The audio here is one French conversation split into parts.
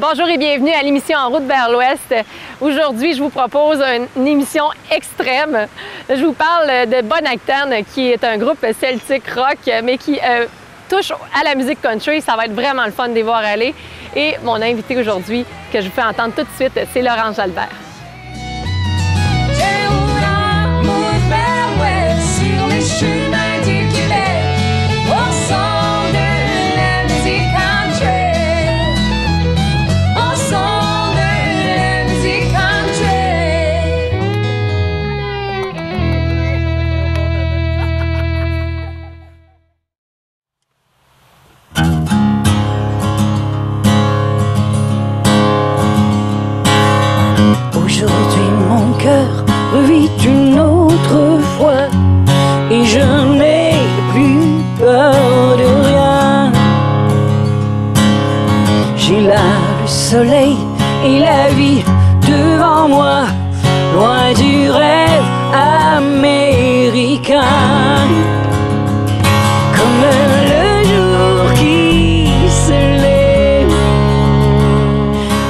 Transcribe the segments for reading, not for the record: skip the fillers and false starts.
Bonjour et bienvenue à l'émission En route vers l'Ouest. Aujourd'hui, je vous propose une émission extrême. Je vous parle de Bonactan, qui est un groupe celtique rock, mais qui touche à la musique country. Ça va être vraiment le fun de les voir aller. Et mon invité aujourd'hui, que je vous fais entendre tout de suite, c'est Laurent Jalbert. Aujourd'hui mon cœur revit une autre fois et je n'ai plus peur de rien. J'ai là le soleil et la vie devant moi, loin du rêve américain. Comme le jour qui se lève,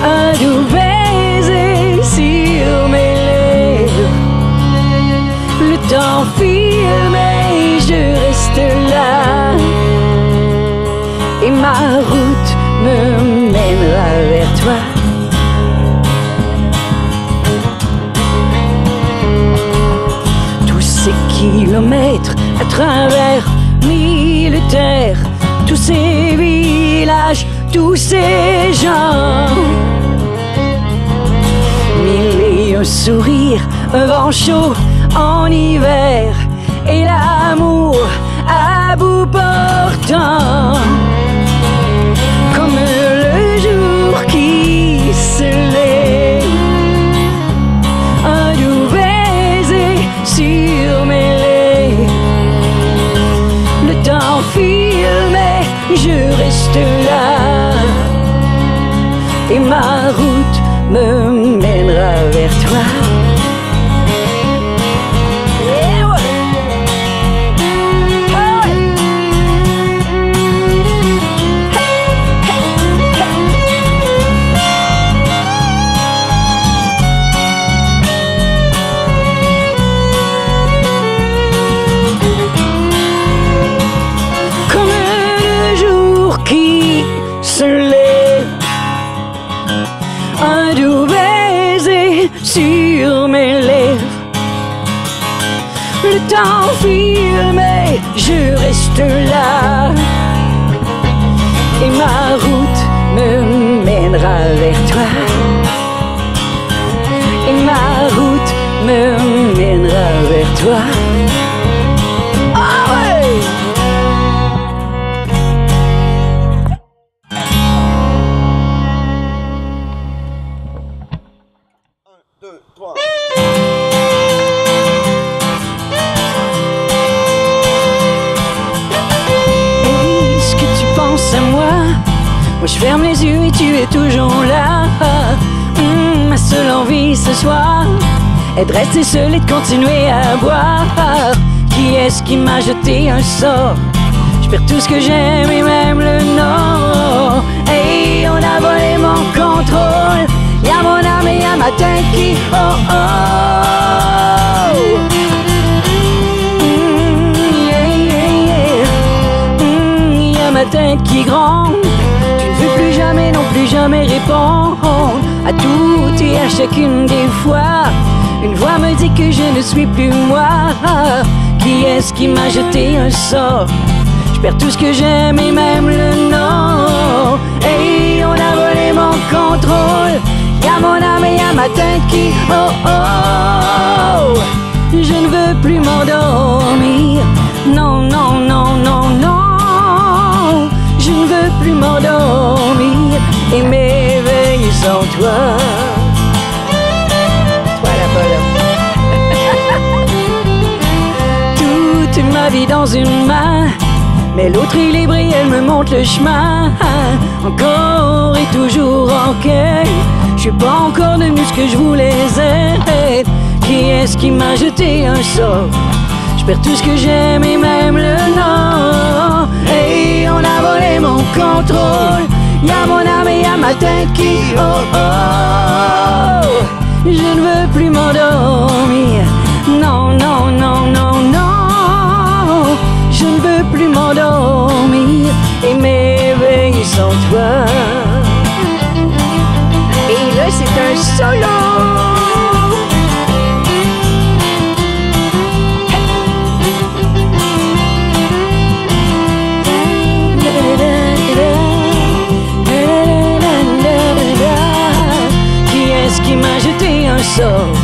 un doux baiser sur mes lèvres. Le temps file mais je reste là, et ma route me mènera vers toi. Tous ces kilomètres à travers mille terres, tous ces villages, tous ces gens, mille et un sourire, un vent chaud en hiver et l'amour à bout portant. Comme le jour qui se lève, un doux baiser sur mes lèvres. Le temps file mais je reste là, et ma route me mènera vers toi. Qui se lève, un doux baiser sur mes lèvres. Le temps file mais je reste là, et ma route me mènera vers toi. Et ma route me mènera vers toi. Ah ouais! 1, 2, 3. Est-ce que tu penses à moi? Moi je ferme les yeux et tu es toujours là. Ma seule envie ce soir est de rester seul et de continuer à boire. Qui est-ce qui m'a jeté un sort? Je perds tout ce que j'aime et même le nom. Hey, on a volé mon contrôle. Y'a mon âme et y'a ma tête qui oh oh. Y'a ma tête qui gronde. Tu ne veux plus jamais, non plus jamais répondre à tout et à chacune des fois. Une voix me dit que je ne suis plus moi. Qui est-ce qui m'a jeté un sort? Je perds tout ce que j'aime et même le nom. Hey, on a volé mon contrôle. Y'a mon âme et y'a ma tête qui oh oh. Je ne veux plus m'endormir. Non, non, non, non, non. Je ne veux plus m'endormir et m'éveiller sans toi. Toi là-bas là. Toute ma vie dans une main, mais l'autre il est brillant, elle me montre le chemin. Encore et toujours en quête, je suis pas encore devenu ce que je voulais être. Qui est-ce qui m'a jeté un sort? Je perds tout ce que j'aime et même le nom. Et on a volé mon contrôle. y a mon âme et y a ma tête qui oh oh. Je ne veux plus m'endormir. Non, non, non, non, non. Je ne veux plus m'endormir et m'éveiller sans toi. Et là, c'est un solo. Qui est-ce qui m'a jeté un sort?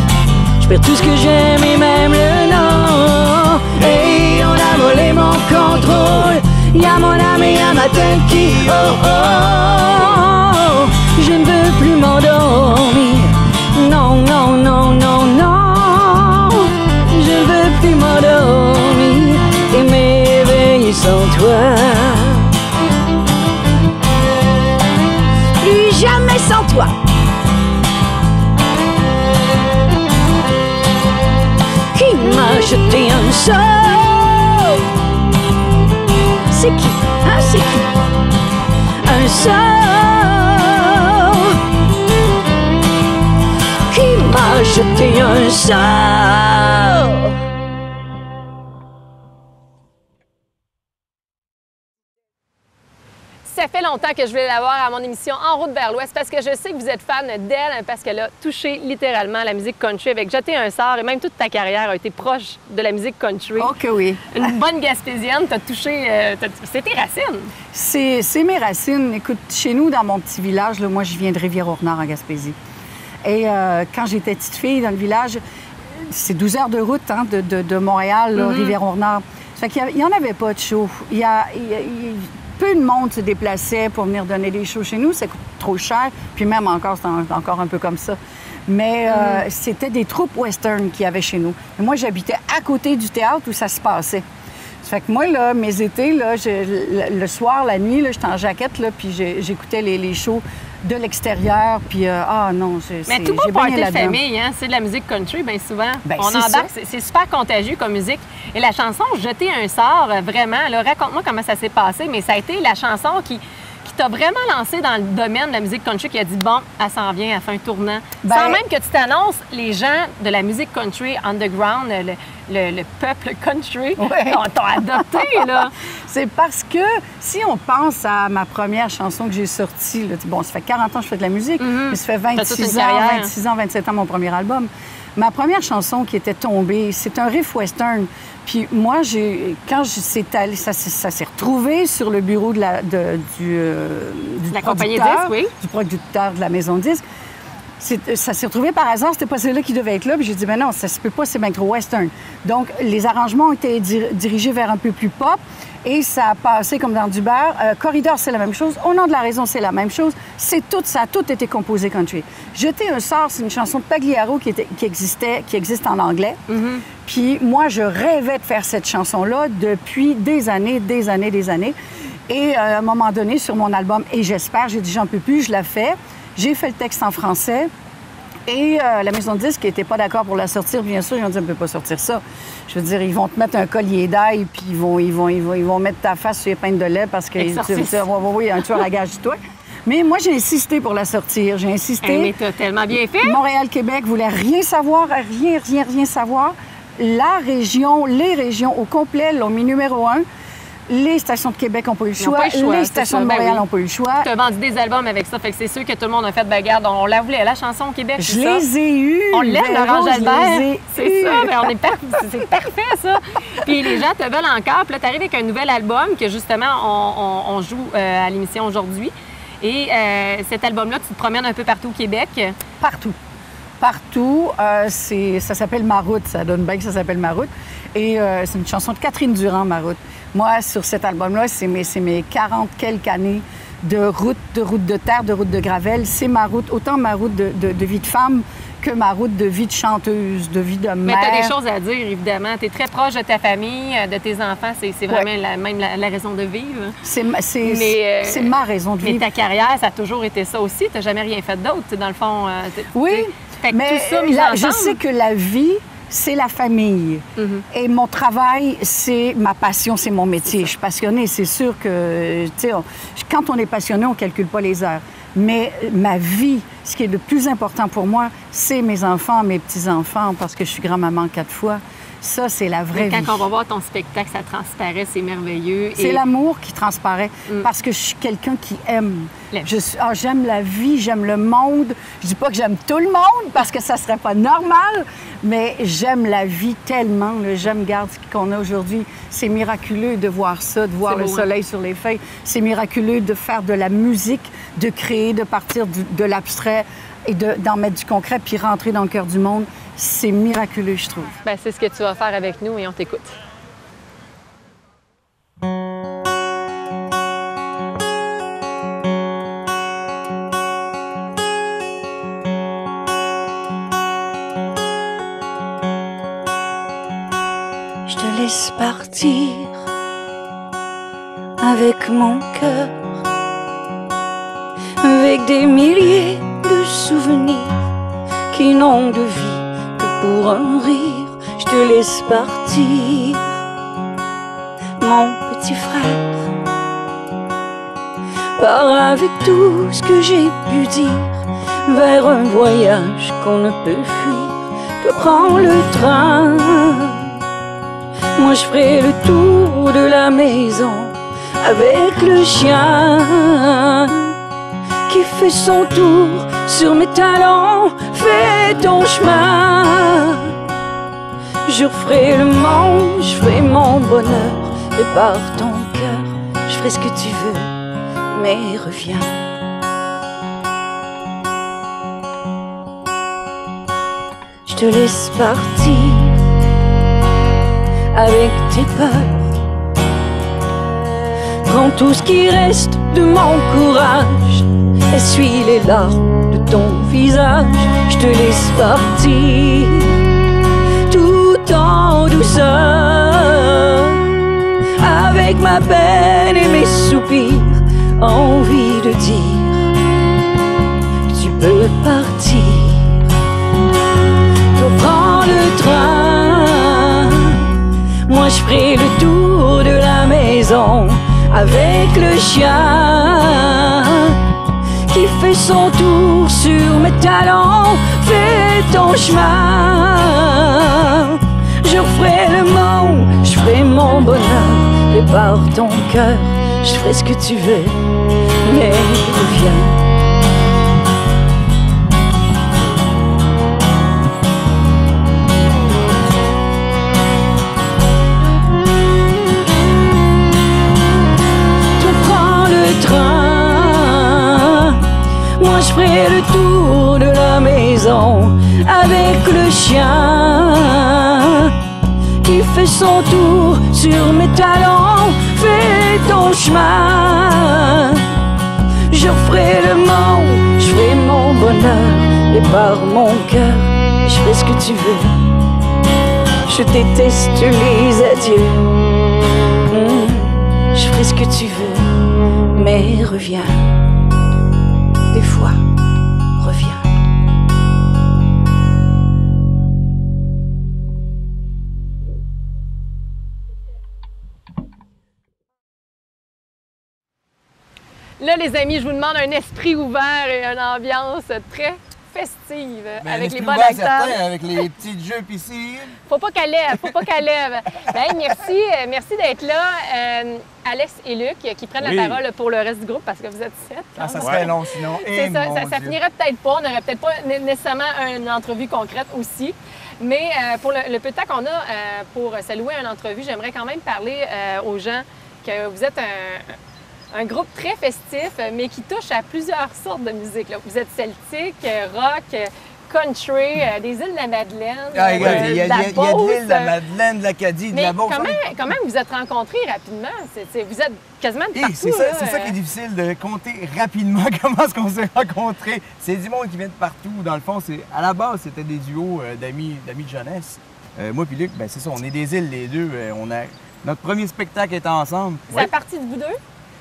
Je perds tout ce que j'aime et même le nom. Et on a volé mon contrôle. Y'a mon âme et y'a ma tête qui oh oh. Je ne veux plus m'endormir. Non, non, non, non, non. Je ne veux plus m'endormir et m'éveiller sans toi. Plus jamais sans toi. Qui m'a jeté un sort? C'est qui? Hein, c'est qui? Un sort. Qui m'a jeté un sort? Ça fait longtemps que je voulais l'avoir à mon émission En route vers l'Ouest parce que je sais que vous êtes fan d'elle parce qu'elle a touché littéralement la musique country avec Jeter un sort et même toute ta carrière a été proche de la musique country. Oh que oui. Une bonne Gaspésienne, t'as touché... c'est tes racines. C'est mes racines. Écoute, chez nous, dans mon petit village, là, moi, je viens de Rivière-au-Renard, en Gaspésie. Et quand j'étais petite fille dans le village, c'est 12 heures de route hein, de Montréal, là, Rivière-au-renard. Ça fait qu'il n'y en avait pas de show. Peu de monde se déplaçait pour venir donner des shows chez nous. Ça coûte trop cher. Puis même encore, c'est encore un peu comme ça. Mais c'était des troupes western qu'il y avait chez nous. Et moi, j'habitais à côté du théâtre où ça se passait. Ça fait que moi, là, mes étés, là, le soir, la nuit, j'étais en jaquette, là, puis j'écoutais les shows de l'extérieur, puis non, mais tout beau party de famille, hein? C'est de la musique country, bien souvent. Ben, on embarque, c'est super contagieux comme musique. Et la chanson « Jeter un sort », vraiment, là, raconte-moi comment ça s'est passé, mais ça a été la chanson qui t'a vraiment lancé dans le domaine de la musique country, qui a dit, bon, elle s'en vient, elle fait un tournant. Sans même que tu t'annonces, les gens de la musique country underground, le peuple country, t'ont adopté, là. C'est parce que si on pense à ma première chanson que j'ai sortie, là, bon, ça fait 40 ans que je fais de la musique, mais ça fait 26 ans, 27 ans mon premier album. Ma première chanson qui était tombée, c'est un riff western. Puis moi, quand ça s'est retrouvé sur le bureau du producteur de la maison de disques. Ça s'est retrouvé par hasard, c'était pas celle-là qui devait être là. Puis j'ai dit, ben non, ça se peut pas, c'est bien trop western. Donc, les arrangements ont été dirigés vers un peu plus pop et ça a passé comme dans du beurre. Corridor, c'est la même chose. Au nom de la raison, c'est la même chose. Ça a tout été composé country. Jeter un sort, c'est une chanson de Pagliaro qui existe en anglais. Puis moi, je rêvais de faire cette chanson-là depuis des années. Et à un moment donné, sur mon album « Et j'espère », j'ai dit « J'en peux plus », je la fais. J'ai fait le texte en français et la maison de disques qui n'était pas d'accord pour la sortir, bien sûr, ils ont dit « On ne peut pas sortir ça ». Je veux dire, ils vont te mettre un collier d'ail puis ils vont mettre ta face sur les pintes de lait parce que oui, un tueur à gage du toi. Mais moi, j'ai insisté pour la sortir. J'ai insisté. Mais t'as tellement bien fait. Montréal-Québec voulait rien savoir, rien savoir. Les régions au complet l'ont mis numéro 1. Les stations de Québec n'ont pas eu le choix. Les stations de Montréal n'ont pas eu le choix. Tu as vendu des albums avec ça, fait que c'est sûr que tout le monde a fait bagarre. On la voulait, la chanson au Québec. Je les ai eus. On l'aime, Laurence Jalbert. C'est ça, mais c'est parfait, ça. Puis les gens te veulent encore. Puis là, tu arrives avec un nouvel album que justement, on joue à l'émission aujourd'hui. Et cet album-là, tu te promènes un peu partout au Québec. Partout. Ça s'appelle Ma route. Ça donne bien que ça s'appelle Ma route. Et c'est une chanson de Catherine Durand, Ma route. Moi, sur cet album-là, c'est mes 40 quelques années de route de terre, de route de gravel. C'est ma route, autant ma route de vie de femme que ma route de vie de chanteuse, de vie de mère. Mais tu as des choses à dire, évidemment. Tu es très proche de ta famille, de tes enfants. C'est vraiment la raison de vivre. C'est ma raison de vivre. Mais ta carrière, ça a toujours été ça aussi. Tu n'as jamais rien fait d'autre, dans le fond. Oui, mais tout ça mis ensemble. Je sais que la vie c'est la famille. Et mon travail, c'est ma passion, c'est mon métier. Je suis passionnée, c'est sûr que, tu sais, quand on est passionné, on ne calcule pas les heures. Mais ma vie, ce qui est le plus important pour moi, c'est mes enfants, mes petits-enfants, parce que je suis grand-maman 4 fois. Ça, c'est la vraie vie. Quand on va voir ton spectacle, ça transparaît, c'est merveilleux. C'est l'amour qui transparaît, parce que je suis quelqu'un qui aime. J'aime la vie, j'aime le monde. Je dis pas que j'aime tout le monde, parce que ça serait pas normal, mais j'aime la vie tellement. J'aime, regarde ce qu'on a aujourd'hui. C'est miraculeux de voir ça, de voir le soleil sur les feuilles. C'est miraculeux de faire de la musique, de créer, de partir de l'abstrait et d'en mettre du concret, puis rentrer dans le cœur du monde. C'est miraculeux, je trouve. Bien, c'est ce que tu vas faire avec nous et on t'écoute. Je te laisse partir avec mon cœur, avec des milliers de souvenirs qui n'ont de vie pour un rire. Je te laisse partir, mon petit frère. Pars avec tout ce que j'ai pu dire vers un voyage qu'on ne peut fuir. Que prends le train, moi je ferai le tour de la maison avec le chien qui fait son tour sur mes talons. Fais ton chemin, je referai le monde, je ferai mon bonheur. Et par ton cœur, je ferai ce que tu veux, mais reviens. Je te laisse partir avec tes peurs. Prends tout ce qui reste de mon courage, essuie les larmes de ton visage. Je te laisse partir tout en douceur, avec ma peine et mes soupirs. Envie de dire que tu peux partir. Je prends le train, moi je ferai le tour de la maison avec le chien qui fait son tour sur mes talons. Fais ton chemin, je ferai le monde, je ferai mon bonheur. Et par ton cœur, je ferai ce que tu veux, mais reviens. Moi je ferai le tour de la maison avec le chien qui fait son tour sur mes talons. Fais ton chemin, je ferai le monde, je ferai mon bonheur. Et par mon cœur, je ferai ce que tu veux. Je déteste les adieux. Je ferai ce que tu veux, mais reviens. Des fois, reviens. Là, les amis, je vous demande un esprit ouvert et une ambiance très festive avec les bons acteurs. Avec les petites jupes ici. Faut pas qu'elle lève, faut pas qu'elle lève. Ben, merci d'être là. Alex et Luc qui prennent la parole pour le reste du groupe parce que vous êtes 7. Ah, ça serait long sinon. C'est ça finirait peut-être pas. On n'aurait peut-être pas nécessairement une entrevue concrète aussi. Mais pour le peu de temps qu'on a pour s'allouer à une entrevue, j'aimerais quand même parler aux gens que vous êtes un groupe très festif, mais qui touche à plusieurs sortes de musique. Là. Vous êtes celtique, rock, country, des îles de la Madeleine. Il y a de l'île de la Madeleine, de l'Acadie, de la Beauce. Comment vous vous êtes rencontrés rapidement? Vous êtes quasiment de partout. C'est ça qui est difficile de compter rapidement comment est-ce qu'on s'est rencontrés. C'est du monde qui vient de partout. Dans le fond, à la base, c'était des duos d'amis de jeunesse. Moi et Luc, ben, c'est ça, on est des îles les deux. Notre premier spectacle était ensemble. C'est à partir de vous deux?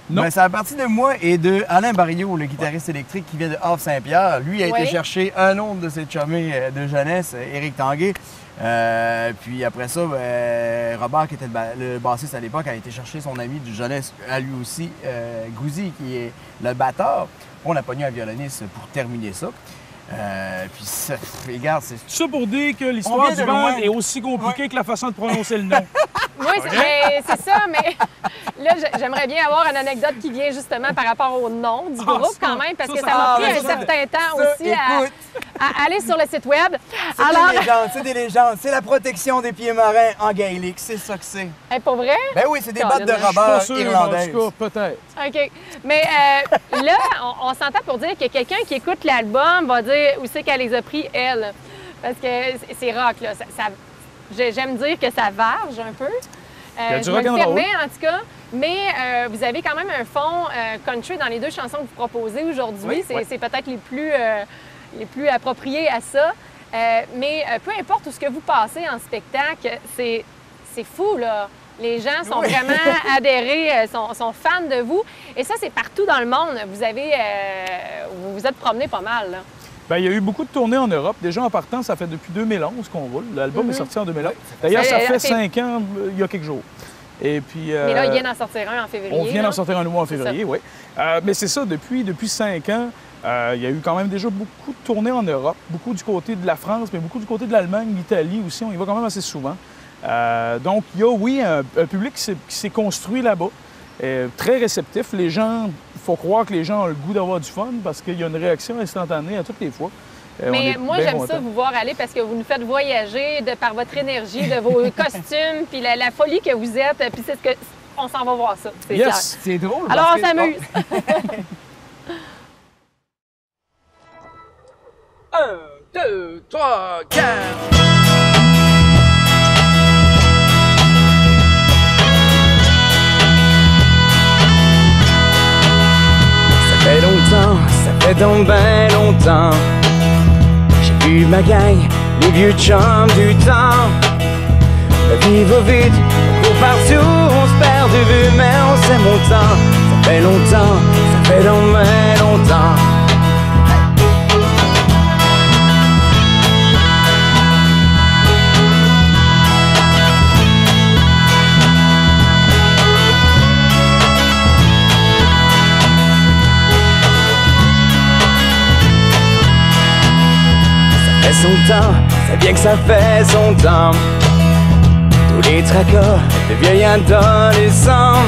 Non. Ben, c'est à partir de moi et de Alain Barriot, le guitariste électrique qui vient de Havre-Saint-Pierre. Lui a été chercher un autre de ses chummés de jeunesse, Éric Tanguay. Puis après ça, Robert, qui était le bassiste à l'époque, a été chercher son ami de jeunesse à lui aussi, Gouzi, qui est le batteur. On a pogné un violoniste pour terminer ça. Puis ça, regarde, c'est... Ça pour dire que l'histoire du band est aussi compliquée que la façon de prononcer le nom. Oui, c'est ça, mais là, j'aimerais bien avoir une anecdote qui vient justement par rapport au nom du groupe quand même, parce que ça m'a pris un certain temps aussi à aller sur le site web. C'est des légendes, c'est la protection des pieds marins en gaélique, c'est ça que c'est. Pour vrai? Ben oui, c'est des bottes de Robert irlandaises. Peut-être. OK. Mais là, on s'entend pour dire que quelqu'un qui écoute l'album va dire où c'est qu'elle les a pris, elle. Parce que c'est rock, là. J'aime dire que ça varge un peu. Je me le permets, en tout cas. Mais vous avez quand même un fond country dans les deux chansons que vous proposez aujourd'hui. C'est peut-être les plus appropriés à ça. Mais peu importe où ce que vous passez en spectacle, c'est fou, là. Les gens sont vraiment adhérés, sont fans de vous. Et ça, c'est partout dans le monde. Vous vous êtes promené pas mal, là. Bien, il y a eu beaucoup de tournées en Europe. Déjà, en partant, ça fait depuis 2011 qu'on roule. L'album est sorti en 2011. D'ailleurs, ça fait 5 ans, il y a quelques jours. Et puis, mais là, il vient d'en sortir un en février. On vient d'en sortir un nouveau en février, oui. Mais c'est ça, depuis 5 ans, il y a eu quand même déjà beaucoup de tournées en Europe, beaucoup du côté de la France, mais beaucoup du côté de l'Allemagne, l'Italie aussi. On y va quand même assez souvent. Donc, il y a, oui, un public qui s'est construit là-bas. Très réceptif. Les gens, il faut croire que les gens ont le goût d'avoir du fun parce qu'il y a une réaction instantanée à toutes les fois. Mais moi, j'aime ça vous voir aller parce que vous nous faites voyager de par votre énergie, de vos costumes, puis la folie que vous êtes. Puis c'est ce que on s'en va voir ça. C'est clair. C'est drôle. Alors, on s'amuse. 1, 2, 3, 4. Ça fait longtemps, ça fait donc ben longtemps. J'ai vu ma gang, les vieux chums du temps. La vie va vite, on court partout, on se perd de vue, mais on s'aime autant. Ça fait longtemps, ça fait donc ben longtemps. Son temps, c'est bien que ça fait son temps. Tous les tracas de vieilles adolescents.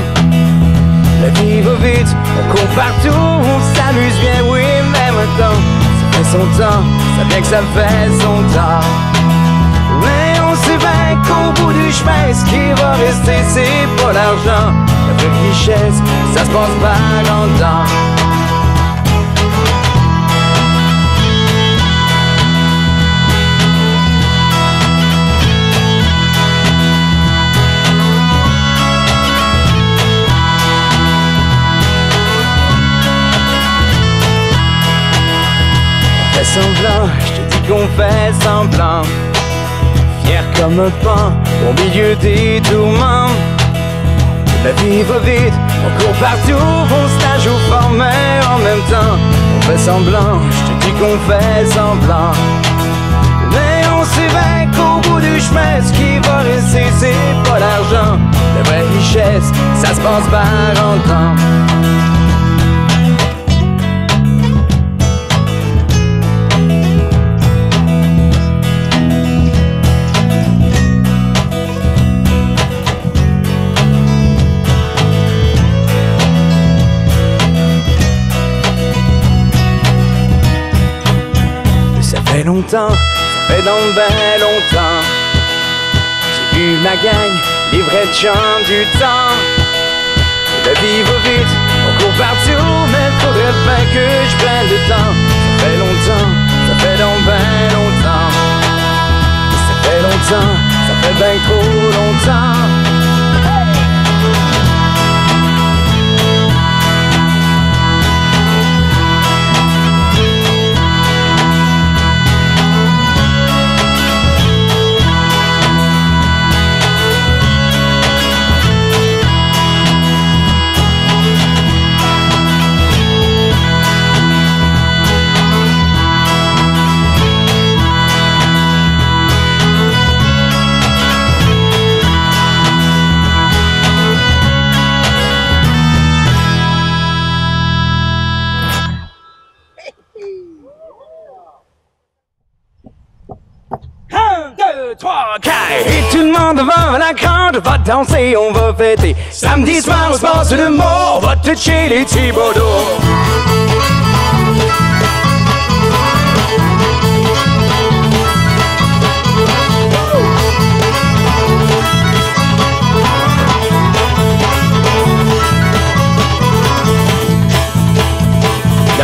La vie va vite, on court partout, on s'amuse bien, oui, mais maintenant ça fait son temps, c'est bien que ça fait son temps. Mais on sait bien qu'au bout du chemin, ce qui va rester, c'est pas l'argent. La vraie richesse, ça se passe par en temps. Semblant, je te dis qu'on fait semblant. Fier comme un pan au milieu des tourments. La vie va vite, on court partout, on se la joue fort, mais en même temps on fait semblant, je te dis qu'on fait semblant. Mais on sait bien qu'au bout du chemin, ce qui va rester, c'est pas l'argent. La vraie richesse, ça se passe par en temps. Ça fait donc ben longtemps. J'ai vu ma gang, les vrais chums du temps. La vie va vite, on court partout, mais faudrait bien que je prenne le temps. Ça fait longtemps, ça fait donc ben longtemps. Ça fait longtemps, ça fait ben trop longtemps. va danser, on va fêter. Samedi soir, on se passe le mot, on va toucher les Thibodeaux.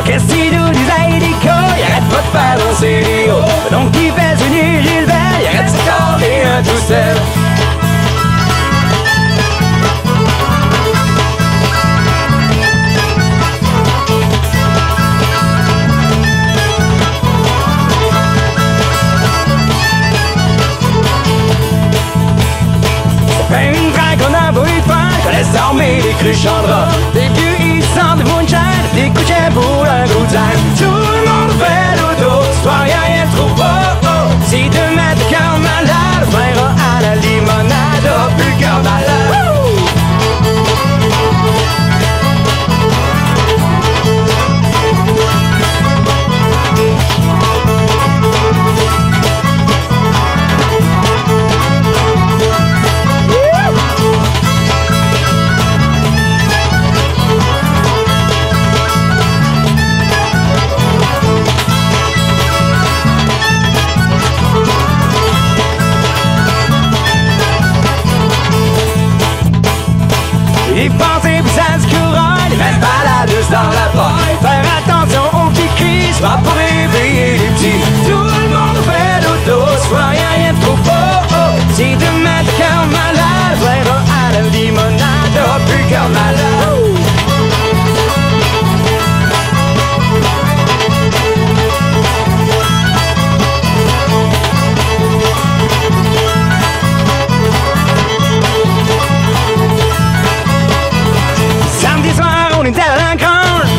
Qu'est-ce qu'il nous disait des couilles, il arrête pas de faire danser les hauts. Donc il fait venir Gilles Bell, il arrête de se carrer un tout seul. Ça fait une traque qu'on a voulu faire, je laisse armer les cruches en drap. Des vieux ils sentent de moonshine, des couchets pour un good time. Tout le monde fait l'auto, ce soir y'a rien trop beau. Si demain t'es cœur malade, viendra à la limonade, oh, plus cœur malade. Les pensées puissantes du courant, les mêmes baladeuses dans la paille. Faire attention aux qui crient, soit pour réveiller les petits. Tout le monde fait l'auto, soit rien de trop beau. Si demain t'es cœur malade, viendra à la limonade, oh, plus cœur malade. Samedi soir, on était à l'encrange.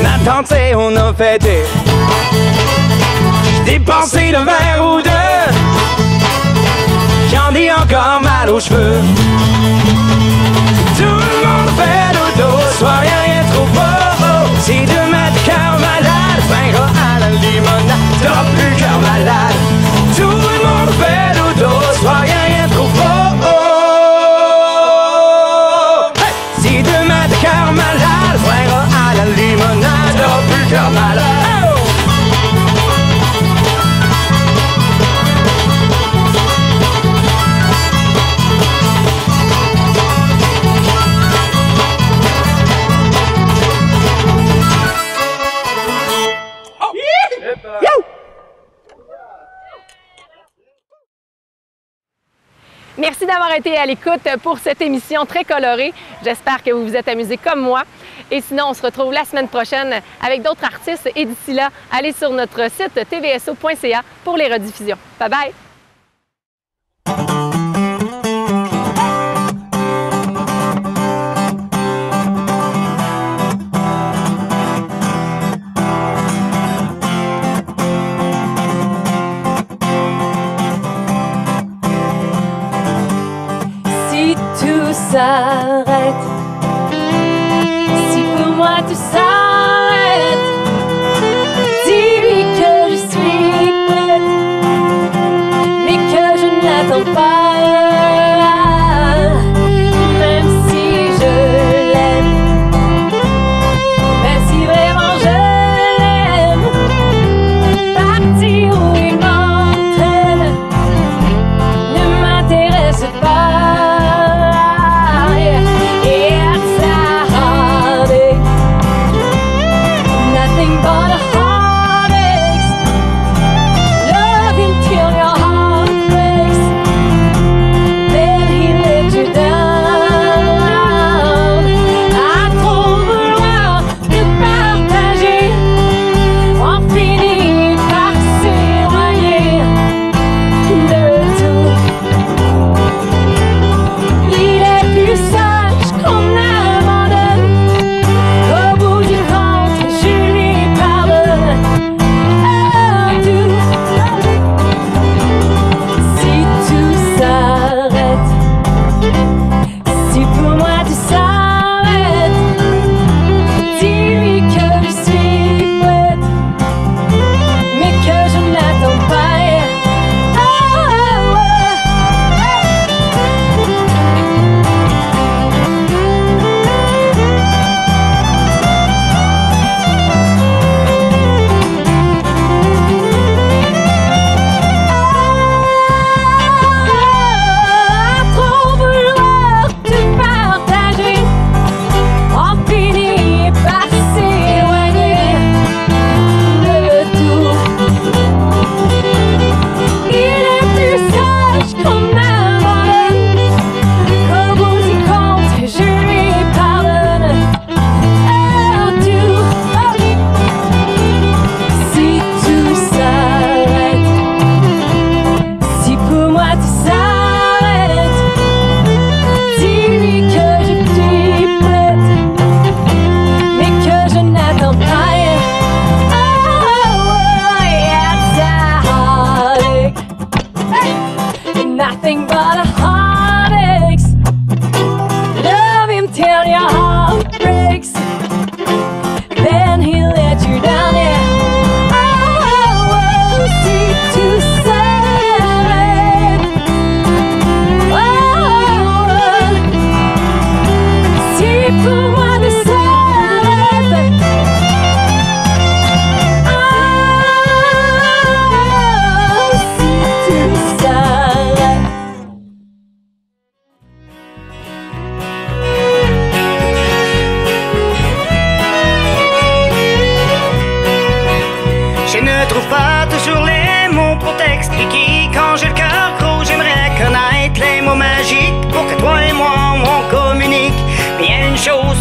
On a dansé, on a fêté. J'ai dépensé le verre ou deux. J'en ai encore mal aux cheveux. Tout le monde fait l'auto, soit rien trop beau. Si demain t'es cœur malade, viendra à la limonade, t'as plus cœur malade. Tout le monde fait l'auto, soit rien trop beau. Si demain t'es cœur malade, viendra à la limonade, t'as plus cœur malade. Merci d'avoir été à l'écoute pour cette émission très colorée. J'espère que vous vous êtes amusés comme moi. Et sinon, on se retrouve la semaine prochaine avec d'autres artistes. Et d'ici là, allez sur notre site tvso.ca pour les rediffusions. Bye bye! S'arrête. Si pour moi tout s'arrête, dis-lui que je suis prête, mais que je ne l'attends pas. Même si je l'aime, même si vraiment je l'aime, partir où il m'entraîne ne m'intéresse pas.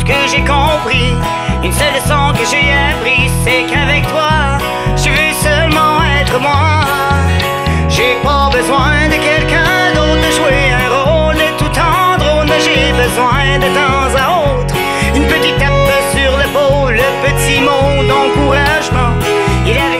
que j'ai compris, une seule leçon que j'ai appris, c'est qu'avec toi, je veux seulement être moi. J'ai pas besoin de quelqu'un d'autre de jouer un rôle de tout tendre, mais j'ai besoin de temps à autre une petite tape sur l'épaule, le petit mot d'encouragement. Il arrive